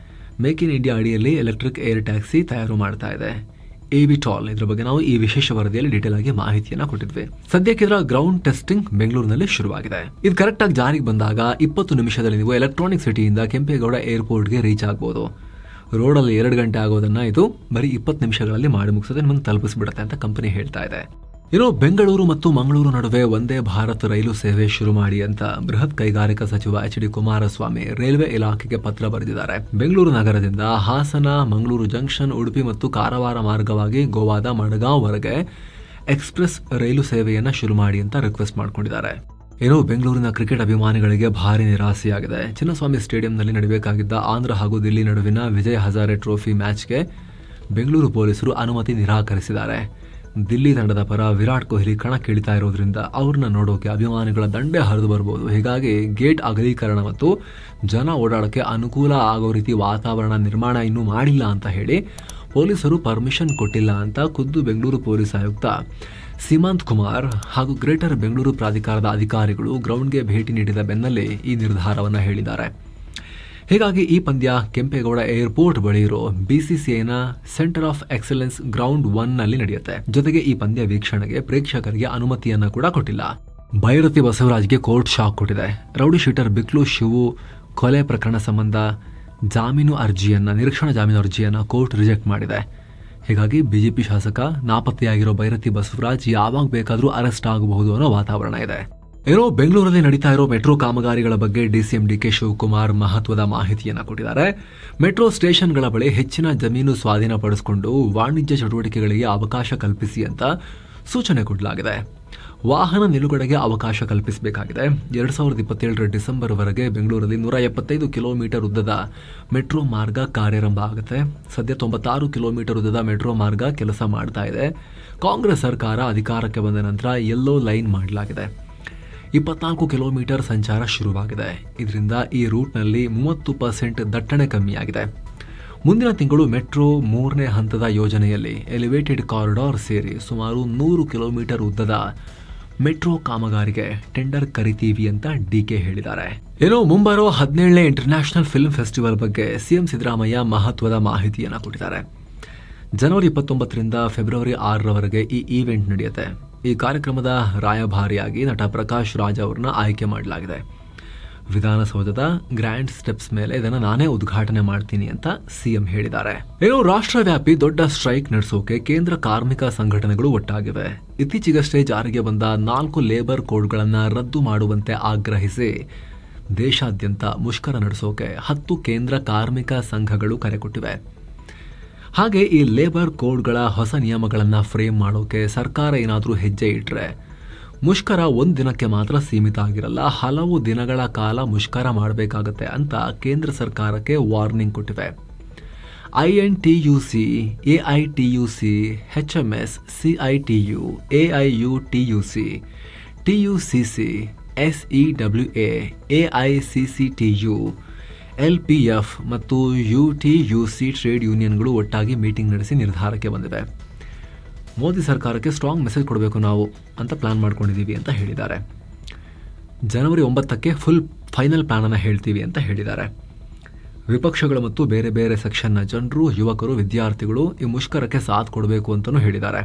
ಮೇಕ್ ಇನ್ ಇಂಡಿಯಾ ಅಡಿಯಲ್ಲಿ ಎಲೆಕ್ಟ್ರಿಕ್ ಏರ್ ಟ್ಯಾಕ್ಸಿ ತಯಾರು ಮಾಡ್ತಾ ಇದೆ. eVTOL, ಇದ್ರ ಬಗ್ಗೆ ನಾವು ಈ ವಿಶೇಷ ವರದಿಯಲ್ಲಿ ಡೀಟೇಲ್ ಆಗಿ ಮಾಹಿತಿಯನ್ನ ಕೊಟ್ಟಿದ್ವಿ. ಸದ್ಯಕ್ಕೆ ಇದರ ಗ್ರೌಂಡ್ ಟೆಸ್ಟಿಂಗ್ ಬೆಂಗಳೂರಿನಲ್ಲಿ ಶುರುವಾಗಿದೆ. ಇದು ಕರೆಕ್ಟ್ ಆಗಿ ಜಾರಿಗೆ ಬಂದಾಗ 20 ನಿಮಿಷದಲ್ಲಿ ನೀವು ಎಲೆಕ್ಟ್ರಾನಿಕ್ ಸಿಟಿಯಿಂದ ಕೆಂಪೇಗೌಡ ಏರ್ಪೋರ್ಟ್ಗೆ ರೀಚ್ ಆಗಬಹುದು. ರೋಡಲ್ಲಿ 2 ಗಂಟೆ ಆಗೋದನ್ನ ಇದು ಬರೀ 20 ನಿಮಿಷಗಳಲ್ಲಿ ಮಾಡಿ ಮುಗಿಸೋದೇ ನಿಮಗೆ ತಲುಪಿಸ್ಬಿಡುತ್ತೆ ಅಂತ ಕಂಪನಿ ಹೇಳ್ತಾ ಇದೆ. ಇನ್ನು ಬೆಂಗಳೂರು ಮತ್ತು ಮಂಗಳೂರು ನಡುವೆ ಒಂದೇ ಭಾರತ್ ರೈಲು ಸೇವೆ ಶುರು ಮಾಡಿ ಅಂತ ಬೃಹತ್ ಕೈಗಾರಿಕಾ ಸಚಿವ HD ಕುಮಾರಸ್ವಾಮಿ ರೈಲ್ವೆ ಇಲಾಖೆಗೆ ಪತ್ರ ಬರೆದಿದ್ದಾರೆ. ಬೆಂಗಳೂರು ನಗರದಿಂದ ಹಾಸನ, ಮಂಗಳೂರು ಜಂಕ್ಷನ್, ಉಡುಪಿ ಮತ್ತು ಕಾರವಾರ ಮಾರ್ಗವಾಗಿ ಗೋವಾದ ಮಡಗಾಂವ್ವರೆಗೆ ಎಕ್ಸ್ಪ್ರೆಸ್ ರೈಲು ಸೇವೆಯನ್ನ ಶುರು ಮಾಡಿ ಅಂತ ರಿಕ್ವೆಸ್ಟ್ ಮಾಡ್ಕೊಂಡಿದ್ದಾರೆ. ಏನೋ ಬೆಂಗಳೂರಿನ ಕ್ರಿಕೆಟ್ ಅಭಿಮಾನಿಗಳಿಗೆ ಭಾರಿ ನಿರಾಸೆಯಾಗಿದೆ. ಚಿನ್ನಸ್ವಾಮಿ ಸ್ಟೇಡಿಯಂನಲ್ಲಿ ನಡೆಯಬೇಕಾಗಿದ್ದ ಆಂಧ್ರ ಹಾಗೂ ದಿಲ್ಲಿ ನಡುವಿನ ವಿಜಯ್ ಹಜಾರೆ ಟ್ರೋಫಿ ಮ್ಯಾಚ್ಗೆ ಬೆಂಗಳೂರು ಪೊಲೀಸರು ಅನುಮತಿ ನಿರಾಕರಿಸಿದ್ದಾರೆ. ದಿಲ್ಲಿ ತಂಡದ ಪರ ವಿರಾಟ್ ಕೊಹ್ಲಿ ಕಣಕ್ಕಿಳಿತಾ ಇರೋದ್ರಿಂದ ಅವ್ರನ್ನ ನೋಡೋಕೆ ಅಭಿಮಾನಿಗಳ ದಂಡೆ ಹರಿದು ಬರ್ಬೋದು. ಹೀಗಾಗಿ ಗೇಟ್ ಅಗಲೀಕರಣ ಮತ್ತು ಜನ ಓಡಾಡೋಕ್ಕೆ ಅನುಕೂಲ ಆಗೋ ರೀತಿ ವಾತಾವರಣ ನಿರ್ಮಾಣ ಇನ್ನೂ ಮಾಡಿಲ್ಲ ಅಂತ ಹೇಳಿ ಪೊಲೀಸರು ಪರ್ಮಿಷನ್ ಕೊಟ್ಟಿಲ್ಲ ಅಂತ ಖುದ್ದು ಬೆಂಗಳೂರು ಪೊಲೀಸ್ ಆಯುಕ್ತ ಸೀಮಾಂತ್ ಕುಮಾರ್ ಹಾಗೂ ಗ್ರೇಟರ್ ಬೆಂಗಳೂರು ಪ್ರಾಧಿಕಾರದ ಅಧಿಕಾರಿಗಳು ಗ್ರೌಂಡ್ಗೆ ಭೇಟಿ ನೀಡಿದ ಬೆನ್ನಲ್ಲೇ ಈ ನಿರ್ಧಾರವನ್ನು ಹೇಳಿದ್ದಾರೆ. ಹೀಗಾಗಿ ಈ ಪಂದ್ಯ ಕೆಂಪೇಗೌಡ ಏರ್ಪೋರ್ಟ್ ಬಳಿ ಇರೋ BCCIನ ಸೆಂಟರ್ ಆಫ್ ಎಕ್ಸಲೆನ್ಸ್ ಗ್ರೌಂಡ್ 1 ನಲ್ಲಿ ನಡೆಯುತ್ತೆ. ಜೊತೆಗೆ ಈ ಪಂದ್ಯ ವೀಕ್ಷಣೆಗೆ ಪ್ರೇಕ್ಷಕರಿಗೆ ಅನುಮತಿಯನ್ನ ಕೂಡ ಕೊಟ್ಟಿಲ್ಲ. ಭೈರತಿ ಬಸವರಾಜ್ಗೆ ಕೋರ್ಟ್ ಶಾಕ್ ಕೊಟ್ಟಿದೆ. ರೌಡಿ ಶೀಟರ್ ಬಿಕ್ಲು ಶಿವು ಕೊಲೆ ಪ್ರಕರಣ ಸಂಬಂಧ ನಿರೀಕ್ಷಣಾ ಜಾಮೀನು ಅರ್ಜಿಯನ್ನ ಕೋರ್ಟ್ ರಿಜೆಕ್ಟ್ ಮಾಡಿದೆ. ಹೀಗಾಗಿ ಬಿಜೆಪಿ ಶಾಸಕ ನಾಪತ್ತೆಯಾಗಿರೋ ಭೈರತಿ ಬಸವರಾಜ್ ಯಾವಾಗ ಬೇಕಾದ್ರೂ ಅರೆಸ್ಟ್ ಆಗಬಹುದು ಅನ್ನೋ ವಾತಾವರಣ ಇದೆ. ಏನೋ ಬೆಂಗಳೂರಲ್ಲಿ ನಡೀತಾ ಇರೋ ಮೆಟ್ರೋ ಕಾಮಗಾರಿಗಳ ಬಗ್ಗೆ DCM DK ಶಿವಕುಮಾರ್ ಮಹತ್ವದ ಮಾಹಿತಿಯನ್ನ ಕೊಟ್ಟಿದ್ದಾರೆ. ಮೆಟ್ರೋ ಸ್ಟೇಷನ್ಗಳ ಬಳಿ ಹೆಚ್ಚಿನ ಜಮೀನು ಸ್ವಾಧೀನಪಡಿಸಿಕೊಂಡು ವಾಣಿಜ್ಯ ಚಟುವಟಿಕೆಗಳಿಗೆ ಅವಕಾಶ ಕಲ್ಪಿಸಿ ಅಂತ ಸೂಚನೆ ಕೊಡಲಾಗಿದೆ. ವಾಹನ ನಿಲುಗಡೆಗೆ ಅವಕಾಶ ಕಲ್ಪಿಸಬೇಕಾಗಿದೆ. 2027 ಡಿಸೆಂಬರ್ ವರೆಗೆ ಬೆಂಗಳೂರಲ್ಲಿ 175 ಕಿಲೋಮೀಟರ್ ಉದ್ದದ ಮೆಟ್ರೋ ಮಾರ್ಗ ಕಾರ್ಯಾರಂಭ ಆಗುತ್ತೆ. ಸದ್ಯ 96 ಕಿಲೋಮೀಟರ್ ಉದ್ದದ ಮೆಟ್ರೋ ಮಾರ್ಗ ಕೆಲಸ ಮಾಡ್ತಾ ಇದೆ. ಕಾಂಗ್ರೆಸ್ ಸರ್ಕಾರ ಅಧಿಕಾರಕ್ಕೆ ಬಂದ ನಂತರ ಯೆಲ್ಲೋ ಲೈನ್ ಮಾಡಲಾಗಿದೆ. 24 ಕಿಲೋಮೀಟರ್ ಸಂಚಾರ ಶುರುವಾಗಿದೆ. ಇದರಿಂದ ಈ ರೂಟ್ನಲ್ಲಿ 30% ದಟ್ಟಣೆ ಕಮ್ಮಿಯಾಗಿದೆ. ಮುಂದಿನ ತಿಂಗಳು ಮೆಟ್ರೋ 3ನೇ ಹಂತದ ಯೋಜನೆಯಲ್ಲಿ ಎಲಿವೇಟೆಡ್ ಕಾರಿಡಾರ್ ಸೇರಿ ಸುಮಾರು 100 ಕಿಲೋಮೀಟರ್ ಉದ್ದದ ಮೆಟ್ರೋ ಕಾಮಗಾರಿಗೆ ಟೆಂಡರ್ ಕರಿತೀವಿ ಅಂತ ಡಿಕೆ ಹೇಳಿದ್ದಾರೆ. ಏನೋ ಮುಂಬರೋ 17ನೇ ಇಂಟರ್ನ್ಯಾಷನಲ್ ಫಿಲ್ಮ್ ಫೆಸ್ಟಿವಲ್ ಬಗ್ಗೆ ಸಿಎಂ ಸಿದ್ದರಾಮಯ್ಯ ಮಹತ್ವದ ಮಾಹಿತಿಯನ್ನು ಕೊಟ್ಟಿದ್ದಾರೆ. ಜನವರಿ 29ರಿಂದ ಫೆಬ್ರವರಿ 6ರವರೆಗೆ ಈ ಈವೆಂಟ್ ನಡೆಯುತ್ತೆ. ಈ ಕಾರ್ಯಕ್ರಮದ ರಾಯಭಾರಿಯಾಗಿ ನಟ ಪ್ರಕಾಶ್ ರಾಜ್ ಅವರನ್ನ ಆಯ್ಕೆ ಮಾಡಲಾಗಿದೆ. ವಿಧಾನಸೌಧದ ಗ್ರ್ಯಾಂಡ್ ಸ್ಟೆಪ್ಸ್ ಮೇಲೆ ಇದನ್ನು ನಾನೇ ಉದ್ಘಾಟನೆ ಮಾಡ್ತೀನಿ ಅಂತ ಸಿಎಂ ಹೇಳಿದ್ದಾರೆ. ಏನು ರಾಷ್ಟ್ರವ್ಯಾಪಿ ದೊಡ್ಡ ಸ್ಟ್ರೈಕ್ ನಡೆಸೋಕೆ ಕೇಂದ್ರ ಕಾರ್ಮಿಕ ಸಂಘಟನೆಗಳು ಒಟ್ಟಾಗಿವೆ. ಇತ್ತೀಚೆಗಷ್ಟೇ ಜಾರಿಗೆ ಬಂದ 4 ಲೇಬರ್ ಕೋಡ್ಗಳನ್ನು ರದ್ದು ಮಾಡುವಂತೆ ಆಗ್ರಹಿಸಿ ದೇಶಾದ್ಯಂತ ಮುಷ್ಕರ ನಡೆಸೋಕೆ 10 ಕೇಂದ್ರ ಕಾರ್ಮಿಕ ಸಂಘಗಳು ಕರೆ ಕೊಟ್ಟಿವೆ. ಹಾಗೆ ಈ ಲೇಬರ್ ಕೋಡ್ಗಳ ಹೊಸ ನಿಯಮಗಳನ್ನು ಫ್ರೇಮ್ ಮಾಡೋಕೆ ಸರ್ಕಾರ ಏನಾದರೂ ಹೆಜ್ಜೆ ಇಟ್ಟರೆ ಮುಷ್ಕರ ಒಂದು ದಿನಕ್ಕೆ ಮಾತ್ರ ಸೀಮಿತ ಆಗಿರಲ್ಲ, ಹಲವು ದಿನಗಳ ಕಾಲ ಮುಷ್ಕರ ಮಾಡಬೇಕಾಗತ್ತೆ ಅಂತ ಕೇಂದ್ರ ಸರ್ಕಾರಕ್ಕೆ warning ಕೊಟ್ಟಿವೆ. INTUC, AITUC, HMS, CITU, AIUTUC, TUCC, SEWA, AICCTU, LPF ಮತ್ತು UTUC ಟ್ರೇಡ್ ಯೂನಿಯನ್ಗಳು ಒಟ್ಟಾಗಿ ಮೀಟಿಂಗ್ ನಡೆಸಿ ನಿರ್ಧಾರಕ್ಕೆ ಬಂದಿವೆ. ಮೋದಿ ಸರ್ಕಾರಕ್ಕೆ ಸ್ಟ್ರಾಂಗ್ ಮೆಸೇಜ್ ಕೊಡಬೇಕು ನಾವು ಅಂತ ಪ್ಲಾನ್ ಮಾಡ್ಕೊಂಡಿದ್ದೀವಿ ಅಂತ ಹೇಳಿದ್ದಾರೆ. ಜನವರಿ 9ಕ್ಕೆ ಫುಲ್ ಫೈನಲ್ ಪ್ಲಾನನ್ನು ಹೇಳ್ತೀವಿ ಅಂತ ಹೇಳಿದ್ದಾರೆ. ವಿಪಕ್ಷಗಳು ಮತ್ತು ಬೇರೆ ಬೇರೆ ಸೆಕ್ಷನ್ನ ಜನರು, ಯುವಕರು, ವಿದ್ಯಾರ್ಥಿಗಳು ಈ ಮುಷ್ಕರಕ್ಕೆ ಸಾಥ್ ಕೊಡಬೇಕು ಅಂತಲೂ ಹೇಳಿದ್ದಾರೆ.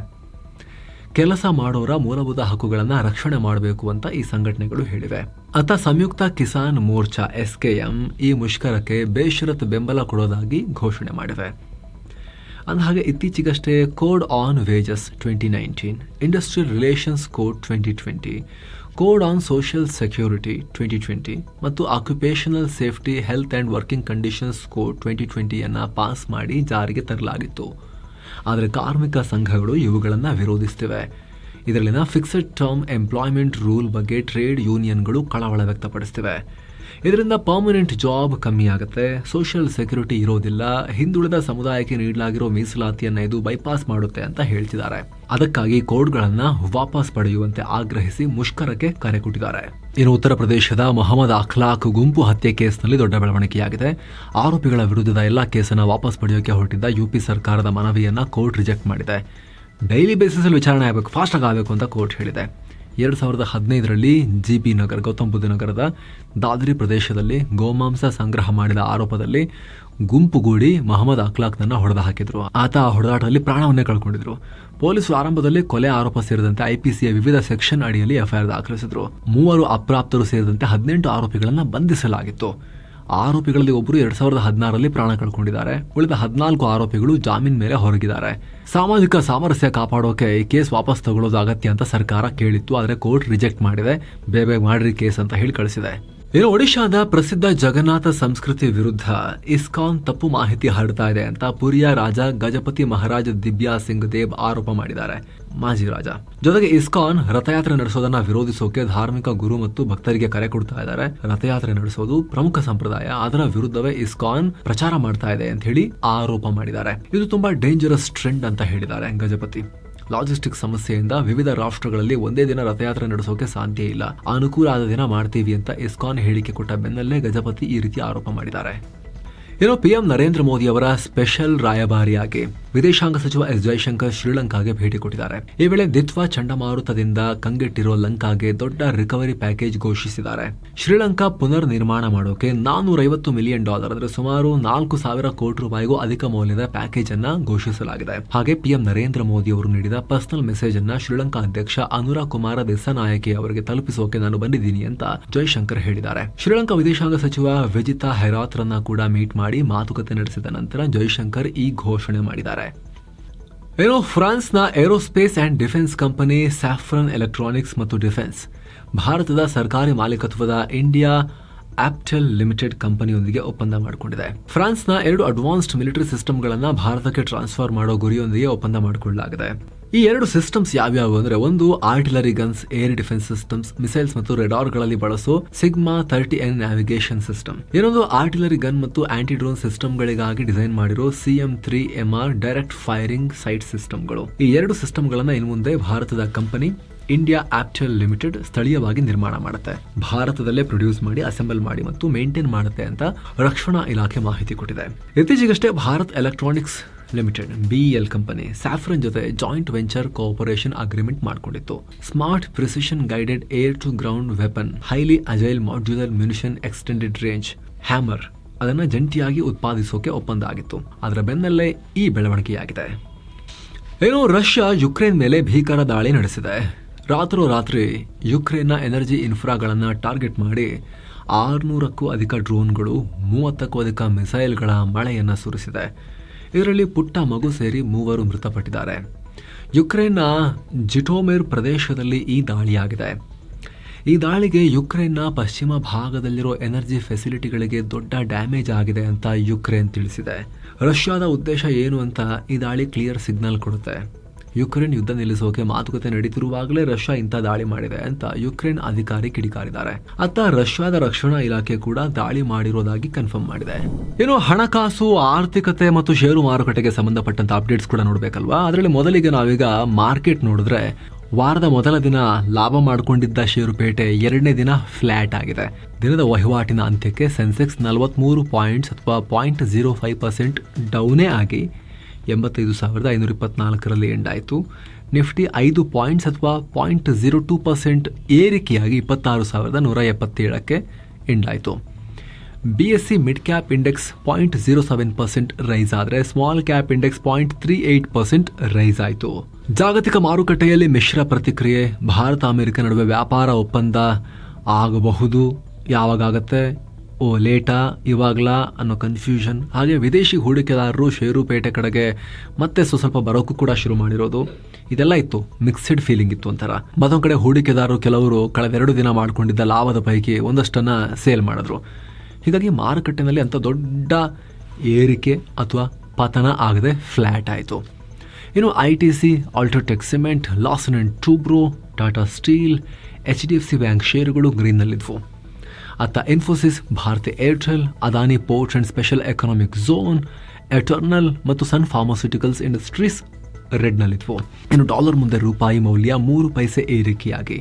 ಕೆಲಸ ಮಾಡೋರ ಮೂಲಭೂತ ಹಕ್ಕುಗಳನ್ನು ರಕ್ಷಣೆ ಮಾಡಬೇಕು ಅಂತ ಈ ಸಂಘಟನೆಗಳು ಹೇಳಿವೆ. ಅತ ಸಂಯುಕ್ತ ಕಿಸಾನ್ ಮೋರ್ಚಾ SKM ಈ ಮುಷ್ಕರಕ್ಕೆ ಬೇಷರತ್ ಬೆಂಬಲ ಕೊಡೋದಾಗಿ ಘೋಷಣೆ ಮಾಡಿವೆ. ಅಂದಹಾಗೆ ಇತ್ತೀಚೆಗಷ್ಟೇ code on wages 2019, industrial relations code 2020, code on social security 2020 ಮತ್ತು occupational safety, health and working conditions code 2020 pass ಮಾಡಿ ಜಾರಿಗೆ ತರಲಾಗಿತ್ತು. ಆದರೆ ಕಾರ್ಮಿಕ ಸಂಘಗಳು ಇವುಗಳನ್ನು ವಿರೋಧಿಸುತ್ತಿವೆ. ಇದರಲ್ಲಿನ ಫಿಕ್ಸೆಡ್ ಟರ್ಮ್ ಎಂಪ್ಲಾಯ್ಮೆಂಟ್ ರೂಲ್ ಬಗ್ಗೆ ಟ್ರೇಡ್ ಯೂನಿಯನ್ಗಳು ಕಳವಳ ವ್ಯಕ್ತಪಡಿಸುತ್ತಿವೆ. ಇದರಿಂದ ಪರ್ಮನೆಂಟ್ ಜಾಬ್ ಕಮ್ಮಿ ಆಗುತ್ತೆ, ಸೋಷಿಯಲ್ ಸೆಕ್ಯೂರಿಟಿ ಇರೋದಿಲ್ಲ, ಹಿಂದುಳಿದ ಸಮುದಾಯಕ್ಕೆ ನೀಡಲಾಗಿರೋ ಮೀಸಲಾತಿಯನ್ನು ಇದು ಬೈಪಾಸ್ ಮಾಡುತ್ತೆ ಅಂತ ಹೇಳ್ತಿದ್ದಾರೆ. ಅದಕ್ಕಾಗಿ ಕೋಡ್ಗಳನ್ನು ವಾಪಸ್ ಪಡೆಯುವಂತೆ ಆಗ್ರಹಿಸಿ ಮುಷ್ಕರಕ್ಕೆ ಕರೆ ಕೊಟ್ಟಿದ್ದಾರೆ. ಇನ್ನು ಉತ್ತರ ಪ್ರದೇಶದ ಮೊಹಮ್ಮದ್ ಅಖ್ಲಾಕ್ ಗುಂಪು ಹತ್ಯೆ ಕೇಸ್ನಲ್ಲಿ ದೊಡ್ಡ ಬೆಳವಣಿಗೆಯಾಗಿದೆ. ಆರೋಪಿಗಳ ವಿರುದ್ಧದ ಎಲ್ಲ ಕೇಸನ್ನು ವಾಪಸ್ ಪಡೆಯೋಕೆ ಹೊರಟಿದ್ದ UP ಸರ್ಕಾರದ ಮನವಿಯನ್ನು ಕೋರ್ಟ್ ರಿಜೆಕ್ಟ್ ಮಾಡಿದೆ. ಡೈಲಿ ಬೇಸಿಸಲ್ಲಿ ವಿಚಾರಣೆ ಆಗಬೇಕು, ಫಾಸ್ಟಾಗಿ ಆಗಬೇಕು ಅಂತ ಕೋರ್ಟ್ ಹೇಳಿದೆ. 2015ರಲ್ಲಿ GB ನಗರ, ಗೌತಮ್ ಬುದ್ಧ ನಗರದ ದಾದ್ರಿ ಪ್ರದೇಶದಲ್ಲಿ ಗೋಮಾಂಸ ಸಂಗ್ರಹ ಮಾಡಿದ ಆರೋಪದಲ್ಲಿ ಗುಂಪುಗೂಡಿ ಮೊಹಮ್ಮದ್ ಅಖ್ಲಾಕ್ನನ್ನು ಹೊಡೆದು ಹಾಕಿದ್ರು. ಆತ ಆ ಹೊಡೆದಾಟದಲ್ಲಿ ಪ್ರಾಣವನ್ನೇ ಕಳ್ಕೊಂಡಿದ್ರು. ಪೊಲೀಸರು ಆರಂಭದಲ್ಲಿ ಕೊಲೆ ಆರೋಪ ಸೇರಿದಂತೆ IPCಯ ವಿವಿಧ ಸೆಕ್ಷನ್ ಅಡಿಯಲ್ಲಿ FIR ದಾಖಲಿಸಿದ್ರು. 3 ಅಪ್ರಾಪ್ತರು ಸೇರಿದಂತೆ 18 ಆರೋಪಿಗಳನ್ನು ಬಂಧಿಸಲಾಗಿತ್ತು. ಆರೋಪಿಗಳಲ್ಲಿ ಒಬ್ಬರು 2016ರಲ್ಲಿ ಪ್ರಾಣ ಕಳ್ಕೊಂಡಿದ್ದಾರೆ. ಉಳಿದ 14 ಆರೋಪಿಗಳು ಜಾಮೀನ್ ಮೇಲೆ ಹೊರಗಿದ್ದಾರೆ. ಸಾಮಾಜಿಕ ಸಾಮರಸ್ಯ ಕಾಪಾಡೋಕೆ ಈ ಕೇಸ್ ವಾಪಸ್ ತಗೊಳ್ಳೋದು ಅಗತ್ಯ ಅಂತ ಸರ್ಕಾರ ಕೇಳಿತ್ತು. ಆದರೆ ಕೋರ್ಟ್ ರಿಜೆಕ್ಟ್ ಮಾಡಿದೆ. ಬೇಗ ಮಾಡ್ರಿ ಕೇಸ್ ಅಂತ ಹೇಳಿ ಕಳಿಸಿದೆ. ಇನ್ನು ಒಡಿಶಾದ ಪ್ರಸಿದ್ಧ ಜಗನ್ನಾಥ ಸಂಸ್ಕೃತಿ ವಿರುದ್ಧ ಇಸ್ಕಾನ್ ತಪ್ಪು ಮಾಹಿತಿ ಹರಡ್ತಾ ಇದೆ ಅಂತ ಪುರಿಯ ರಾಜ ಗಜಪತಿ ಮಹಾರಾಜ್ ದಿವ್ಯಾ ಸಿಂಗ್ ದೇವ್ ಆರೋಪ ಮಾಡಿದ್ದಾರೆ. ಮಾಜಿ ರಾಜ ಜೊತೆಗೆ ಇಸ್ಕಾನ್ ರಥಯಾತ್ರೆ ನಡೆಸೋದನ್ನ ವಿರೋಧಿಸೋಕೆ ಧಾರ್ಮಿಕ ಗುರು ಮತ್ತು ಭಕ್ತರಿಗೆ ಕರೆ ಕೊಡ್ತಾ ಇದ್ದಾರೆ. ರಥಯಾತ್ರೆ ನಡೆಸೋದು ಪ್ರಮುಖ ಸಂಪ್ರದಾಯ, ಅದರ ವಿರುದ್ಧವೇ ಇಸ್ಕಾನ್ ಪ್ರಚಾರ ಮಾಡ್ತಾ ಇದೆ ಅಂತ ಹೇಳಿ ಆರೋಪ ಮಾಡಿದ್ದಾರೆ. ಇದು ತುಂಬಾ ಡೇಂಜರಸ್ ಟ್ರೆಂಡ್ ಅಂತ ಹೇಳಿದ್ದಾರೆ ಗಜಪತಿ. ಲಾಜಿಸ್ಟಿಕ್ ಸಮಸ್ಯೆಯಿಂದ ವಿವಿಧ ರಾಷ್ಟ್ರಗಳಲ್ಲಿ ಒಂದೇ ದಿನ ರಥಯಾತ್ರೆ ನಡೆಸೋಕೆ ಸಾಧ್ಯ ಇಲ್ಲ, ಅನುಕೂಲ ಆದ ದಿನ ಮಾಡ್ತೀವಿ ಅಂತ ಇಸ್ಕಾನ್ ಹೇಳಿಕೆ ಕೊಟ್ಟ ಬೆನ್ನಲ್ಲೇ ಗಜಪತಿ ಈ ರೀತಿ ಆರೋಪ ಮಾಡಿದ್ದಾರೆ. ಇನ್ನು PM ನರೇಂದ್ರ ಮೋದಿ ಅವರ ಸ್ಪೆಷಲ್ ರಾಯಭಾರಿಯಾಗಿ ವಿದೇಶಾಂಗ ಸಚಿವ S ಜೈಶಂಕರ್ ಶ್ರೀಲಂಕಾಗೆ ಭೇಟಿ ಕೊಟ್ಟಿದ್ದಾರೆ. ಈ ವೇಳೆ ದಿತ್ವಾ ಚಂಡಮಾರುತದಿಂದ ಕಂಗೆಟ್ಟಿರೋ ಲಂಕಾಗೆ ದೊಡ್ಡ ರಿಕವರಿ ಪ್ಯಾಕೇಜ್ ಘೋಷಿಸಿದ್ದಾರೆ. ಶ್ರೀಲಂಕಾ ಪುನರ್ ನಿರ್ಮಾಣ ಮಾಡೋಕೆ $450 ಮಿಲಿಯನ್, ಅಂದರೆ ಸುಮಾರು 4,000 ಕೋಟಿ ರೂಪಾಯಿಗೂ ಅಧಿಕ ಮೌಲ್ಯದ ಪ್ಯಾಕೇಜ್ ಅನ್ನ ಘೋಷಿಸಲಾಗಿದೆ. ಹಾಗೆ PM ನರೇಂದ್ರ ಮೋದಿ ಅವರು ನೀಡಿದ ಪರ್ಸನಲ್ ಮೆಸೇಜ್ ಅನ್ನ ಶ್ರೀಲಂಕಾ ಅಧ್ಯಕ್ಷ ಅನುರಾ ಕುಮಾರ ದಿಸ್ಸನಾಯಕೆ ಅವರಿಗೆ ತಲುಪಿಸೋಕೆ ನಾನು ಬಂದಿದ್ದೀನಿ ಅಂತ ಜೈಶಂಕರ್ ಹೇಳಿದ್ದಾರೆ. ಶ್ರೀಲಂಕಾ ವಿದೇಶಾಂಗ ಸಚಿವ ವಿಜಿತಾ ಹೆರಾತ್ ರನ್ನ ಕೂಡ ಮೀಟ್ ಮಾಡಿ ಮಾತುಕತೆ ನಡೆಸಿದ ನಂತರ ಜೈಶಂಕರ್ ಈ ಘೋಷಣೆ ಮಾಡಿದ್ದಾರೆ. ಏನೋ ಫ್ರಾನ್ಸ್ನ aerospace and defence company saffron electronics ಮತ್ತು ಡಿಫೆನ್ಸ್ ಭಾರತದ ಸರ್ಕಾರಿ ಮಾಲೀಕತ್ವದ ಇಂಡಿಯಾ ಆಪ್ಟೆಲ್ ಲಿಮಿಟೆಡ್ ಕಂಪನಿಯೊಂದಿಗೆ ಒಪ್ಪಂದ ಮಾಡಿಕೊಂಡಿದೆ. ಫ್ರಾನ್ಸ್ನ 2 ಅಡ್ವಾನ್ಸ್ಡ್ ಮಿಲಿಟರಿ ಸಿಸ್ಟಮ್ಗಳನ್ನು ಭಾರತಕ್ಕೆ ಟ್ರಾನ್ಸ್ಫರ್ ಮಾಡೋ ಗುರಿಯೊಂದಿಗೆ ಒಪ್ಪಂದ ಮಾಡಿಕೊಳ್ಳಲಾಗಿದೆ. ಈ 2 ಸಿಸ್ಟಮ್ಸ್ ಯಾವ್ಯಾವು ಅಂದ್ರೆ, ಒಂದು artillery guns, air defence systems, missiles ಮತ್ತು ರೆಡಾರ್ಗಳಲ್ಲಿ ಬಳಸೋ ಸಿಗ್ಮಾ 30N ನ್ಯಾವಿಗೇಷನ್ ಸಿಸ್ಟಮ್. ಇನ್ನೊಂದು ಆರ್ಟಿಲರಿ ಗನ್ ಮತ್ತು ಆಂಟಿ ಡ್ರೋನ್ ಸಿಸ್ಟಮ್ಗಳಿಗಾಗಿ ಡಿಸೈನ್ ಮಾಡಿರೋ CM3MR ಡೈರೆಕ್ಟ್ ಫೈರಿಂಗ್ ಸೈಟ್ ಸಿಸ್ಟಮ್ಗಳು. ಈ 2 ಸಿಸ್ಟಮ್ಗಳನ್ನ ಇನ್ನು ಮುಂದೆ ಭಾರತದ ಕಂಪನಿ ಇಂಡಿಯಾ ಆಪ್ಟೆಲ್ ಲಿಮಿಟೆಡ್ ಸ್ಥಳೀಯವಾಗಿ ನಿರ್ಮಾಣ ಮಾಡುತ್ತೆ, ಭಾರತದಲ್ಲೇ ಪ್ರೊಡ್ಯೂಸ್ ಮಾಡಿ, ಅಸೆಂಬಲ್ ಮಾಡಿ ಮತ್ತು ಮೇಂಟೈನ್ ಮಾಡುತ್ತೆ ಅಂತ ರಕ್ಷಣಾ ಇಲಾಖೆ ಮಾಹಿತಿ ಕೊಟ್ಟಿದೆ. ಇತ್ತೀಚೆಗಷ್ಟೇ Bharat electronics limited BEL company Safran ಜೊತೆ ಜಾಯಿಂಟ್ ವೆಂಚರ್ ಕೋಆಪರೇಷನ್ ಅಗ್ರಿಮೆಂಟ್ ಮಾಡಿಕೊಂಡಿತ್ತು. Smart precision guided air to ground weapon highly agile modular munition extended range hammer ಅದನ್ನು ಜಂಟಿಯಾಗಿ ಉತ್ಪಾದಿಸೋಕೆ ಒಪ್ಪಂದ ಆಗಿತ್ತು. ಅದರ ಬೆನ್ನಲ್ಲೇ ಈ ಬೆಳವಣಿಗೆಯಾಗಿದೆ. ಏನು, ರಷ್ಯಾ ಯುಕ್ರೇನ್ ಮೇಲೆ ಭೀಕರ ದಾಳಿ ನಡೆಸಿದೆ. ರಾತ್ರೋರಾತ್ರಿ ಯುಕ್ರೇನ್ನ ಎನರ್ಜಿ ಇನ್ಫ್ರಾಗಳನ್ನು ಟಾರ್ಗೆಟ್ ಮಾಡಿ 600ಕ್ಕೂ ಅಧಿಕ ಡ್ರೋನ್ಗಳು, 30ಕ್ಕೂ ಅಧಿಕ ಮಿಸೈಲ್ಗಳ ಮಳೆಯನ್ನು ಸುರಿಸಿದೆ. ಇದರಲ್ಲಿ ಪುಟ್ಟ ಮಗು ಸೇರಿ 3 ಮೃತಪಟ್ಟಿದ್ದಾರೆ. ಯುಕ್ರೇನ್ನ ಜಿಟೋಮಿರ್ ಪ್ರದೇಶದಲ್ಲಿ ಈ ದಾಳಿಯಾಗಿದೆ. ಈ ದಾಳಿಗೆ ಯುಕ್ರೇನ್ನ ಪಶ್ಚಿಮ ಭಾಗದಲ್ಲಿರೋ ಎನರ್ಜಿ ಫೆಸಿಲಿಟಿಗಳಿಗೆ ದೊಡ್ಡ ಡ್ಯಾಮೇಜ್ ಆಗಿದೆ ಅಂತ ಯುಕ್ರೇನ್ ತಿಳಿಸಿದೆ. ರಷ್ಯಾದ ಉದ್ದೇಶ ಏನು ಅಂತ ಈ ದಾಳಿ ಕ್ಲಿಯರ್ ಸಿಗ್ನಲ್ ಕೊಡುತ್ತೆ. ಯುಕ್ರೇನ್ ಯುದ್ಧ ನಿಲ್ಲಿಸೋಕೆ ಮಾತುಕತೆ ನಡೀತಿರುವಾಗಲೇ ರಷ್ಯಾ ಇಂಥ ದಾಳಿ ಮಾಡಿದೆ ಅಂತ ಯುಕ್ರೇನ್ ಅಧಿಕಾರಿ ಕಿಡಿಕಾರಿದ್ದಾರೆ. ಅತ್ತ ರಷ್ಯಾದ ರಕ್ಷಣಾ ಇಲಾಖೆ ಕೂಡ ದಾಳಿ ಮಾಡಿರೋದಾಗಿ ಕನ್ಫರ್ಮ್ ಮಾಡಿದೆ. ಏನು, ಹಣಕಾಸು, ಆರ್ಥಿಕತೆ ಮತ್ತು ಷೇರು ಮಾರುಕಟ್ಟೆಗೆ ಸಂಬಂಧಪಟ್ಟಂತ ಅಪ್ಡೇಟ್ಸ್ ಕೂಡ ನೋಡ್ಬೇಕಲ್ವಾ. ಅದರಲ್ಲಿ ಮೊದಲಿಗೆ ನಾವೀಗ ಮಾರ್ಕೆಟ್ ನೋಡಿದ್ರೆ ವಾರದ ಮೊದಲ ದಿನ ಲಾಭ ಮಾಡಿಕೊಂಡಿದ್ದ ಷೇರುಪೇಟೆ 2ನೇ ದಿನ ಫ್ಲಾಟ್ ಆಗಿದೆ. ದಿನದ ವಹಿವಾಟಿನ ಅಂತ್ಯಕ್ಕೆ ಸೆನ್ಸೆಕ್ಸ್ 43 ಪಾಯಿಂಟ್ಸ್ ಅಥವಾ 0.05% ಡೌನೇ ಆಗಿ 85,524ರಲ್ಲಿ ಎಂಡ್ ಆಯಿತು. ನಿಫ್ಟಿ 5 ಪಾಯಿಂಟ್ಸ್ ಅಥವಾ 0.02% ಏರಿಕೆಯಾಗಿ 26,177ಕ್ಕೆ ಎಂಡ್ ಆಯಿತು. BSE midcap index 0.07% rise ಆದರೆ ಸ್ಮಾಲ್ ಕ್ಯಾಪ್ ಇಂಡೆಕ್ಸ್ 0.38% ರೈಸ್ ಆಯಿತು. ಜಾಗತಿಕ ಮಾರುಕಟ್ಟೆಯಲ್ಲಿ ಮಿಶ್ರ ಪ್ರತಿಕ್ರಿಯೆ. ಭಾರತ ಅಮೆರಿಕ ನಡುವೆ ವ್ಯಾಪಾರ ಒಪ್ಪಂದ ಆಗಬಹುದು, ಯಾವಾಗತ್ತೆ, ಲೇಟಾ, ಇವಾಗಲಾ ಅನ್ನೋ ಕನ್ಫ್ಯೂಷನ್. ಹಾಗೆ ವಿದೇಶಿ ಹೂಡಿಕೆದಾರರು ಷೇರುಪೇಟೆ ಕಡೆಗೆ ಮತ್ತೆ ಸ್ವಲ್ಪ ಬರೋಕ್ಕೂ ಕೂಡ ಶುರು ಮಾಡಿರೋದು. ಇದೆಲ್ಲ ಇತ್ತು, ಮಿಕ್ಸ್ಡ್ ಫೀಲಿಂಗ್ ಇತ್ತು ಒಂಥರ. ಮತ್ತೊಂದು ಕಡೆ ಹೂಡಿಕೆದಾರರು ಕೆಲವರು ಕಳೆದ 2 ದಿನ ಮಾಡಿಕೊಂಡಿದ್ದ ಲಾಭದ ಪೈಕಿ ಒಂದಷ್ಟನ್ನು ಸೇಲ್ ಮಾಡಿದ್ರು. ಹೀಗಾಗಿ ಮಾರುಕಟ್ಟೆನಲ್ಲಿ ಅಂಥ ದೊಡ್ಡ ಏರಿಕೆ ಅಥವಾ ಪತನ ಆಗದೆ ಫ್ಲ್ಯಾಟ್ ಆಯಿತು. ಇನ್ನು ITC, UltraTech cement, Larsen and Toubro, Tata steel, HDFC bank ಷೇರುಗಳು ಗ್ರೀನ್ನಲ್ಲಿದ್ವು. ಅತ್ತ Infosys, Bharti Airtel, Adani ports and special economic zone, Eternal ಮತ್ತು ಸನ್ ಫಾರ್ಮಾಸ್ಯೂಟಿಕಲ್ಸ್ ಇಂಡಸ್ಟ್ರೀಸ್ ರೆಡ್ನಲ್ಲಿದ್ವು. ಇನ್ನು ಡಾಲರ್ ಮುಂದೆ ರೂಪಾಯಿ ಮೌಲ್ಯ 3 ಪೈಸೆ ಏರಿಕೆಯಾಗಿ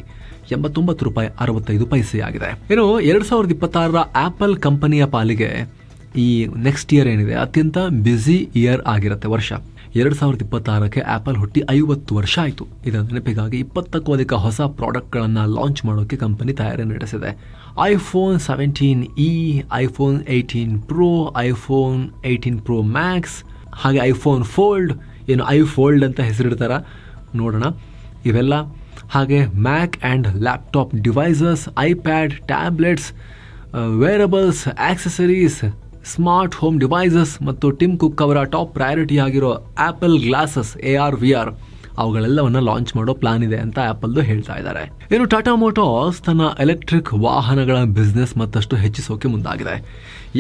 ₹89.65 ಆಗಿದೆ. ಇನ್ನು 2026ರ ಆಪಲ್ ಕಂಪನಿಯ ಪಾಲಿಗೆ ಈ ನೆಕ್ಸ್ಟ್ ಇಯರ್ ಏನಿದೆ ಅತ್ಯಂತ ಬ್ಯುಸಿ ಇಯರ್ ಆಗಿರುತ್ತೆ. ವರ್ಷ 2026ಕ್ಕೆ ಆಪಲ್ ಹುಟ್ಟಿ 50 ವರ್ಷ ಆಯಿತು. ಇದರ ನೆನಪಿಗಾಗಿ 20ಕ್ಕೂ ಅಧಿಕ ಹೊಸ ಪ್ರಾಡಕ್ಟ್ಗಳನ್ನು ಲಾಂಚ್ ಮಾಡೋಕ್ಕೆ ಕಂಪನಿ ತಯಾರಿ ನಡೆಸಿದೆ. iPhone 17e, iPhone 18 Pro, iPhone 18 Pro Max, ಹಾಗೆ iPhone Fold, ಏನು iFold ಅಂತ ಹೆಸರಿಡ್ತಾರ ನೋಡೋಣ, ಇವೆಲ್ಲ. ಹಾಗೆ Mac and laptop devices, iPad, tablets, wearables, accessories, smart home devices ಮತ್ತು ಟಿಮ್ ಕುಕ್ ಅವರ ಟಾಪ್ ಪ್ರಯಾರಿಟಿ ಆಗಿರೋ ಆಪಲ್ ಗ್ಲಾಸಸ್ AR/VR ಅವುಗಳೆಲ್ಲವನ್ನ ಲಾಂಚ್ ಮಾಡೋ ಪ್ಲಾನ್ ಇದೆ ಅಂತ ಆಪಲ್ದು ಹೇಳ್ತಾ ಇದ್ದಾರೆ. ಇನ್ನು ಟಾಟಾ ಮೋಟಾರ್ಸ್ ತನ್ನ ಎಲೆಕ್ಟ್ರಿಕ್ ವಾಹನಗಳ ಬಿಸ್ನೆಸ್ ಮತ್ತಷ್ಟು ಹೆಚ್ಚಿಸೋಕೆ ಮುಂದಾಗಿದೆ.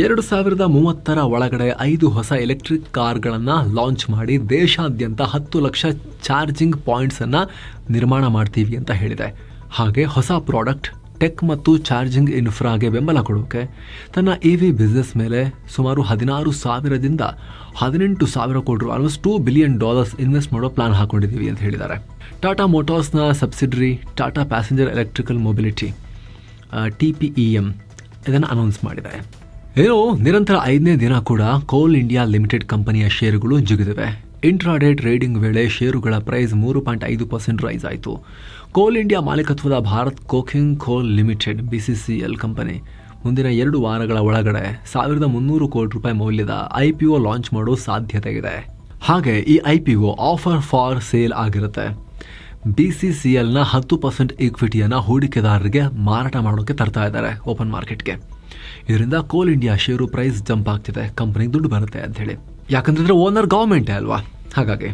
2030ರ ಒಳಗಡೆ 5 ಹೊಸ ಎಲೆಕ್ಟ್ರಿಕ್ ಕಾರ್ಗಳನ್ನು ಲಾಂಚ್ ಮಾಡಿ ದೇಶಾದ್ಯಂತ 10 ಲಕ್ಷ ಚಾರ್ಜಿಂಗ್ ಪಾಯಿಂಟ್ಸ್ ಅನ್ನ ನಿರ್ಮಾಣ ಮಾಡ್ತೀವಿ ಅಂತ ಹೇಳಿದೆ. ಹಾಗೆ ಹೊಸ ಪ್ರಾಡಕ್ಟ್, ಟೆಕ್ ಮತ್ತು ಚಾರ್ಜಿಂಗ್ ಇನ್ಫ್ರಾಗೆ ಬೆಂಬಲ ಕೊಡೋಕೆ ತನ್ನ EV ಬಿಸ್ನೆಸ್ ಮೇಲೆ ಸುಮಾರು 16,000ದಿಂದ 18,000 ಕೋಟಿ, ಆಲ್ಮೋಸ್ಟ್ $2 ಬಿಲಿಯನ್ ಇನ್ವೆಸ್ಟ್ ಮಾಡೋ ಪ್ಲಾನ್ ಹಾಕೊಂಡಿದ್ದೀವಿ ಅಂತ ಹೇಳಿದ್ದಾರೆ. ಟಾಟಾ ಮೋಟಾರ್ಸ್ನ subsidiary Tata passenger electrical mobility TPEM ಇದನ್ನು ಅನೌನ್ಸ್ ಮಾಡಿದೆ. ಏನೋ ನಿರಂತರ 5ನೇ ದಿನ ಕೂಡ ಕೋಲ್ ಇಂಡಿಯಾ ಲಿಮಿಟೆಡ್ ಕಂಪನಿಯ ಷೇರುಗಳು ಜಿಗಿದಿವೆ. ಇಂಟ್ರಾಡೇ ಟ್ರೇಡಿಂಗ್ ವೇಳೆ ಷೇರುಗಳ ಪ್ರೈಸ್ 3.5% ರೈಸ್ ಆಯಿತು. ಕೋಲ್ ಇಂಡಿಯಾ ಮಾಲೀಕತ್ವದ ಭಾರತ್ ಕೋಕಿಂಗ್ ಕೋಲ್ ಲಿಮಿಟೆಡ್ BCCL ಕಂಪನಿ ಮುಂದಿನ 2 ವಾರಗಳ ಒಳಗಡೆ 1,300 ಕೋಟಿ ರೂಪಾಯಿ ಮೌಲ್ಯದ IPO ಲಾಂಚ್ ಮಾಡೋ ಸಾಧ್ಯತೆ ಇದೆ. ಹಾಗೆ ಈ IPO ಆಫರ್ ಫಾರ್ ಸೇಲ್ ಆಗಿರುತ್ತೆ. BCCLನ 10% ಈಕ್ವಿಟಿಯನ್ನು ಹೂಡಿಕೆದಾರರಿಗೆ ಮಾರಾಟ ಮಾಡೋಕೆ ತರ್ತಾ ಇದ್ದಾರೆ ಓಪನ್ ಮಾರ್ಕೆಟ್ಗೆ. ಇದರಿಂದ ಕೋಲ್ ಇಂಡಿಯಾ ಷೇರು ಪ್ರೈಸ್ ಜಂಪ್ ಆಗ್ತಿದೆ, ಕಂಪನಿಗೆ ದುಡ್ಡು ಬರುತ್ತೆ ಅಂತ ಹೇಳಿ. ಯಾಕಂದ್ರೆ ಓನರ್ ಗವರ್ಮೆಂಟೇ ಅಲ್ವಾ. ಹಾಗಾಗಿ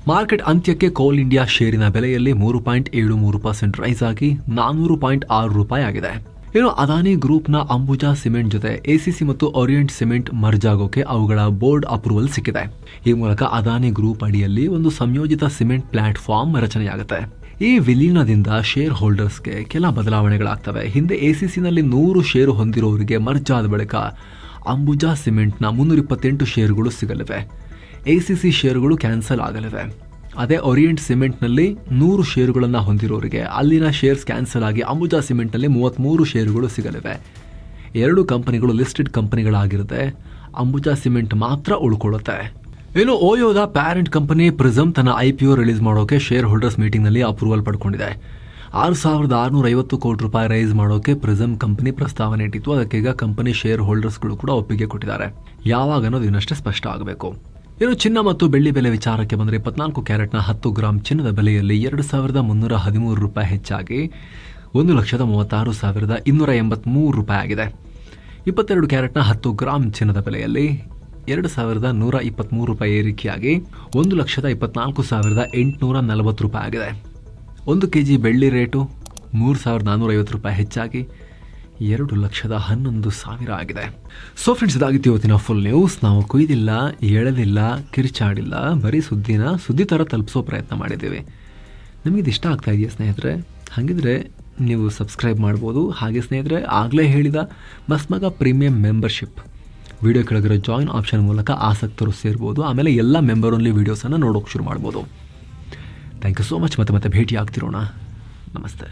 ಮಾರ್ಕೆಟ್ ಅಂತ್ಯಕ್ಕೆ ಕೋಲ್ ಇಂಡಿಯಾ ಷೇರಿನ ಬೆಲೆಯಲ್ಲಿ 3.73% ರೈಸ್ ಆಗಿ 400.6 ರೂಪಾಯಿ ಆಗಿದೆ. ಇನ್ನು ಅದಾನಿ ಗ್ರೂಪ್ನ ಅಂಬುಜಾ ಸಿಮೆಂಟ್ ಜೊತೆ ACC ಮತ್ತು ಓರಿಯೆಂಟ್ ಸಿಮೆಂಟ್ ಮರ್ಜ್ ಆಗೋಕೆ ಅವುಗಳ ಬೋರ್ಡ್ ಅಪ್ರೂವಲ್ ಸಿಕ್ಕಿದೆ. ಈ ಮೂಲಕ ಅದಾನಿ ಗ್ರೂಪ್ ಅಡಿಯಲ್ಲಿ ಒಂದು ಸಂಯೋಜಿತ ಸಿಮೆಂಟ್ ಪ್ಲಾಟ್ಫಾರ್ಮ್ ರಚನೆಯಾಗುತ್ತೆ. ಈ ವಿಲೀನದಿಂದ ಶೇರ್ ಹೋಲ್ಡರ್ಸ್ಗೆ ಕೆಲ ಬದಲಾವಣೆಗಳಾಗ್ತವೆ. ಹಿಂದೆ ACCನಲ್ಲಿ 100 ಷೇರು ಹೊಂದಿರೋರಿಗೆ ಮರ್ಜ್ ಆದ ಬಳಿಕ ಅಂಬುಜಾ ಸಿಮೆಂಟ್ನ 328 ಷೇರುಗಳು ಸಿಗಲಿವೆ. ACC ಷೇರುಗಳು ಕ್ಯಾನ್ಸಲ್ ಆಗಲಿವೆ. ಅದೇ ಓರಿಯೆಂಟ್ ಸಿಮೆಂಟ್ನಲ್ಲಿ 100 ಷೇರುಗಳನ್ನು ಹೊಂದಿರೋರಿಗೆ ಅಲ್ಲಿನ ಶೇರ್ಸ್ ಕ್ಯಾನ್ಸಲ್ ಆಗಿ ಅಂಬುಜಾ ಸಿಮೆಂಟ್ನಲ್ಲಿ 33 ಷೇರುಗಳು ಸಿಗಲಿವೆ. 2 ಕಂಪನಿಗಳು ಲಿಸ್ಟೆಡ್ ಕಂಪನಿಗಳಾಗಿರುತ್ತೆ. ಅಂಬುಜಾ ಸಿಮೆಂಟ್ ಮಾತ್ರ ಉಳ್ಕೊಳ್ಳುತ್ತೆ. ಇನ್ನು ಓಯೋದ ಪ್ಯಾರೆಂಟ್ ಕಂಪನಿ ಪ್ರಿಸಮ್ ತನ್ನ IPO ರಿಲೀಸ್ ಮಾಡೋಕೆ ಶೇರ್ ಹೋಲ್ಡರ್ಸ್ ಮೀಟಿಂಗ್ನಲ್ಲಿ ಅಪ್ರೂವಲ್ ಪಡ್ಕೊಂಡಿದೆ. 6,650 ಕೋಟಿ ರೂಪಾಯಿ ರೈಸ್ ಮಾಡೋಕೆ ಪ್ರಿಸಮ್ ಕಂಪನಿ ಪ್ರಸ್ತಾವನೆ ಇಟ್ಟಿತ್ತು. ಅದಕ್ಕೀಗ ಕಂಪನಿ ಶೇರ್ ಹೋಲ್ಡರ್ಸ್ಗಳು ಕೂಡ ಒಪ್ಪಿಗೆ ಕೊಟ್ಟಿದ್ದಾರೆ. ಯಾವಾಗ ಅನ್ನೋದು ಇನ್ನಷ್ಟೇ ಸ್ಪಷ್ಟ ಆಗಬೇಕು. ಇನ್ನು ಚಿನ್ನ ಮತ್ತು ಬೆಳ್ಳಿ ಬೆಲೆ ವಿಚಾರಕ್ಕೆ ಬಂದರೆ 24 ಕ್ಯಾರೆಟ್ನ 10 ಗ್ರಾಂ ಚಿನ್ನದ ಬೆಲೆಯಲ್ಲಿ 2,313 ರೂಪಾಯಿ ಹೆಚ್ಚಾಗಿ 1,36,283 ರೂಪಾಯಿ ಆಗಿದೆ. 22 ಕ್ಯಾರೆಟ್ನ 10 ಗ್ರಾಂ ಚಿನ್ನದ ಬೆಲೆಯಲ್ಲಿ 2,123 ರೂಪಾಯಿ ಏರಿಕೆಯಾಗಿ 1,24,840 ರೂಪಾಯಿ ಆಗಿದೆ. 1 kg ಬೆಳ್ಳಿ ರೇಟು 3,450 ರೂಪಾಯಿ ಹೆಚ್ಚಾಗಿ 2,11,000 ಆಗಿದೆ. ಸೊ ಫ್ರೆಂಡ್ಸ್, ಇದಾಗಿತ್ತು ಇವತ್ತಿನ ಫುಲ್ ನ್ಯೂಸ್. ನಾವು ಕೊಯ್ದಿಲ್ಲ, ಎಳೆದಿಲ್ಲ, ಕಿರ್ಚಾಡಿಲ್ಲ, ಬರೀ ಸುದ್ದಿ ಥರ ತಲುಪಿಸೋ ಪ್ರಯತ್ನ ಮಾಡಿದ್ದೀವಿ. ನಿಮಗಿದು ಇಷ್ಟ ಆಗ್ತಾ ಇದೆಯಾ ಸ್ನೇಹಿತರೆ? ಹಾಗಿದ್ರೆ ನೀವು ಸಬ್ಸ್ಕ್ರೈಬ್ ಮಾಡ್ಬೋದು. ಹಾಗೆ ಸ್ನೇಹಿತರೆ, ಆಗಲೇ ಹೇಳಿದ ಮಸ್ಮಗ ಪ್ರೀಮಿಯಂ ಮೆಂಬರ್ಶಿಪ್ ವಿಡಿಯೋ ಕೆಳಗಿರೋ ಜಾಯಿನ್ ಆಪ್ಷನ್ ಮೂಲಕ ಆಸಕ್ತರು ಸೇರ್ಬೋದು. ಆಮೇಲೆ ಎಲ್ಲ ಮೆಂಬರ್ ಓನ್ಲಿ ವೀಡಿಯೋಸನ್ನು ನೋಡೋಕೆ ಶುರು ಮಾಡ್ಬೋದು. Thank you so much. ಮತ್ತೆ ಭೇಟಿ ಆಗ್ತಿರೋಣ. ನಮಸ್ತೆ.